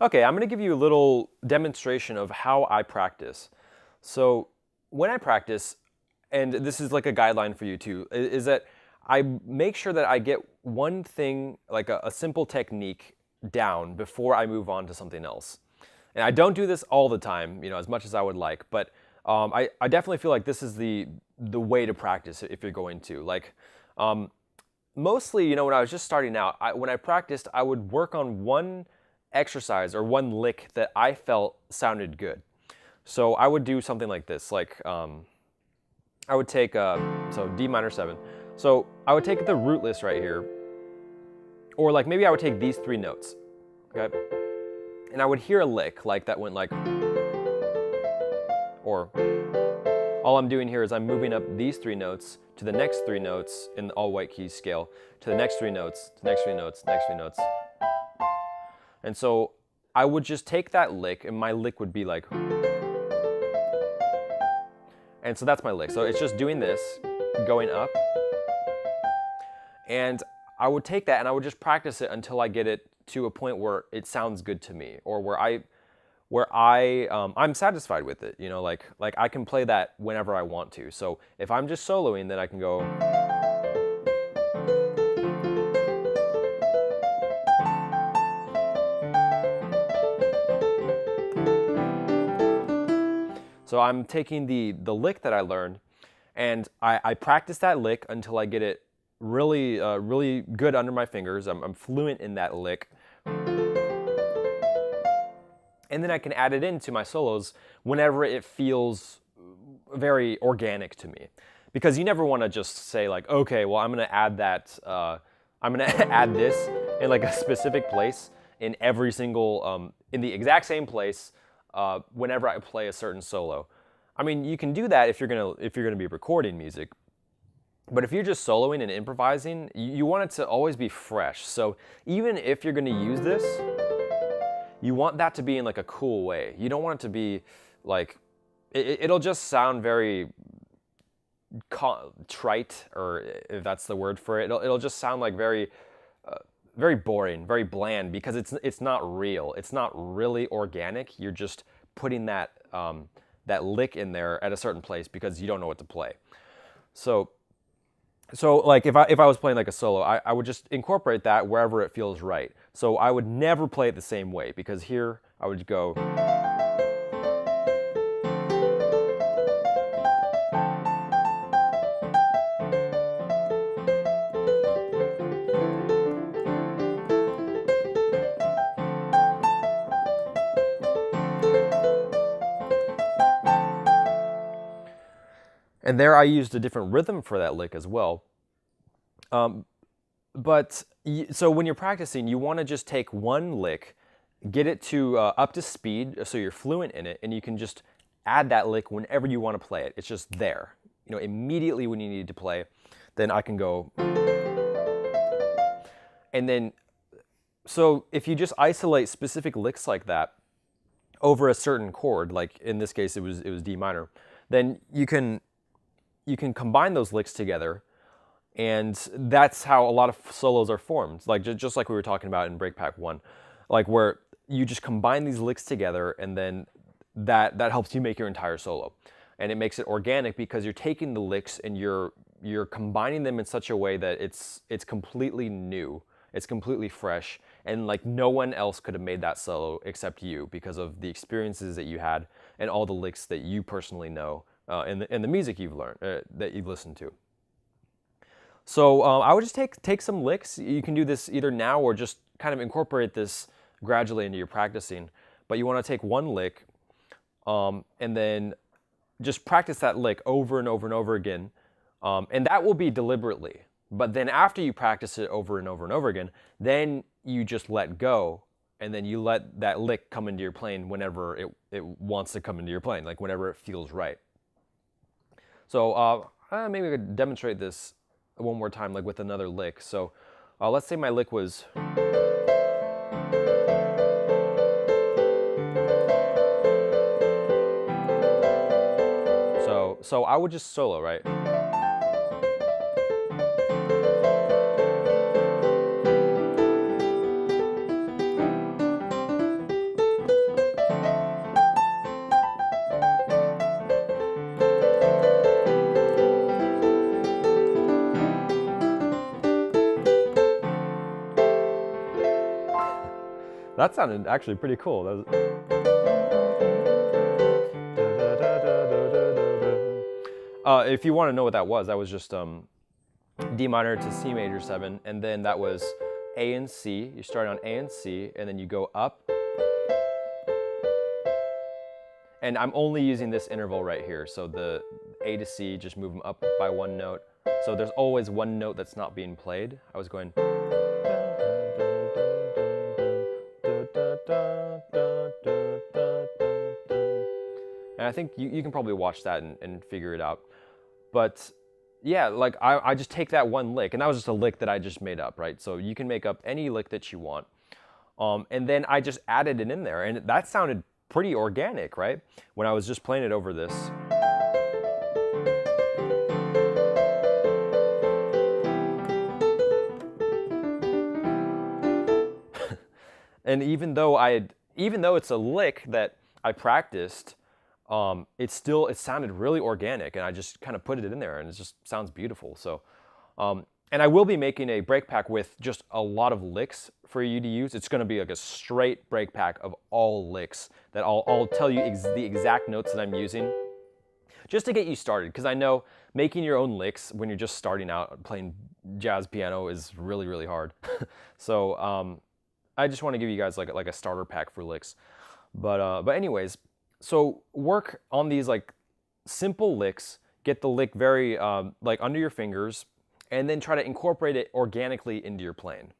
Okay, I'm going to give you a little demonstration of how I practice. So when I practice, and this is like a guideline for you too, is that I make sure that I get one thing, like a simple technique down before I move on to something else. And I don't do this all the time, as much as I would like, but I definitely feel like this is the way to practice if you're going to. Like, mostly, when I was just starting out, when I practiced, I would work on one exercise or one lick that I felt sounded good. So I would do something like this, like I would take, so D minor 7. So I would take the root list right here, or like maybe I would take these 3 notes, okay? And I would hear a lick like that went like, or all I'm doing here is I'm moving up these 3 notes to the next 3 notes in the all white keys scale, to the next 3 notes, to the next 3 notes, next 3 notes. And so I would just take that lick, and my lick would be like, and so that's my lick. So it's just doing this, going up, and I would take that and I would just practice it until I get it to a point where it sounds good to me, or I'm satisfied with it. Like I can play that whenever I want to. So if I'm just soloing, then I can go. So I'm taking the lick that I learned, and I practice that lick until I get it really, really good under my fingers. I'm fluent in that lick. And then I can add it into my solos whenever it feels very organic to me. Because you never want to just say like, okay, well, I'm going to add that, I'm going to add this in like a specific place in every single, in the exact same place whenever I play a certain solo. I mean, you can do that if you're gonna be recording music, but if you're just soloing and improvising, you want it to always be fresh. So even if you're gonna use this, you want that to be in like a cool way. You don't want it to be like, it'll just sound very trite, or if that's the word for it. It'll just sound like very boring, very bland, because it's not real. It's not really organic. You're just putting that that lick in there at a certain place because you don't know what to play. So like if I was playing like a solo, I would just incorporate that wherever it feels right. So I would never play it the same way, because here I would go. And there I used a different rhythm for that lick as well. So when you're practicing, you want to just take one lick, get it to up to speed so you're fluent in it, and you can just add that lick whenever you want to play it. It's just there. Immediately when you need to play, then I can go. And then, so if you just isolate specific licks like that over a certain chord, like in this case it was D minor, then you can combine those licks together, and that's how a lot of solos are formed. Like just like we were talking about in Breakpack 1, like where you just combine these licks together, and then that helps you make your entire solo, and it makes it organic because you're taking the licks and you're combining them in such a way that it's completely new, it's completely fresh, and like no one else could have made that solo except you, because of the experiences that you had and all the licks that you personally know. In the music you've learned, that you've listened to. So I would just take some licks. You can do this either now or just kind of incorporate this gradually into your practicing. But you want to take one lick, and then just practice that lick over and over and over again. And that will be deliberately. But then after you practice it over and over and over again, then you just let go, and then you let that lick come into your playing whenever it wants to come into your playing, like whenever it feels right. So maybe we could demonstrate this one more time, like with another lick. So let's say my lick was. So I would just solo, right? That sounded actually pretty cool. If you want to know what that was just D minor to C major 7, and then that was A and C. You start on A and C, and then you go up. And I'm only using this interval right here, so the A to C, just move them up by 1 note. So there's always 1 note that's not being played. I was going. And I think you can probably watch that and figure it out. But yeah, like I just take that one lick, and that was just a lick that I just made up, right? So you can make up any lick that you want. And then I just added it in there, and that sounded pretty organic, right? When I was just playing it over this. And even though it's a lick that I practiced, it sounded really organic, and I just kind of put it in there, and it just sounds beautiful. So, and I will be making a break pack with just a lot of licks for you to use. It's going to be like a straight break pack of all licks that I'll tell you the exact notes that I'm using, just to get you started. Because I know making your own licks when you're just starting out playing jazz piano is really, really hard. So I just want to give you guys like a starter pack for licks. But anyways, so work on these like simple licks, get the lick very like under your fingers, and then try to incorporate it organically into your playing.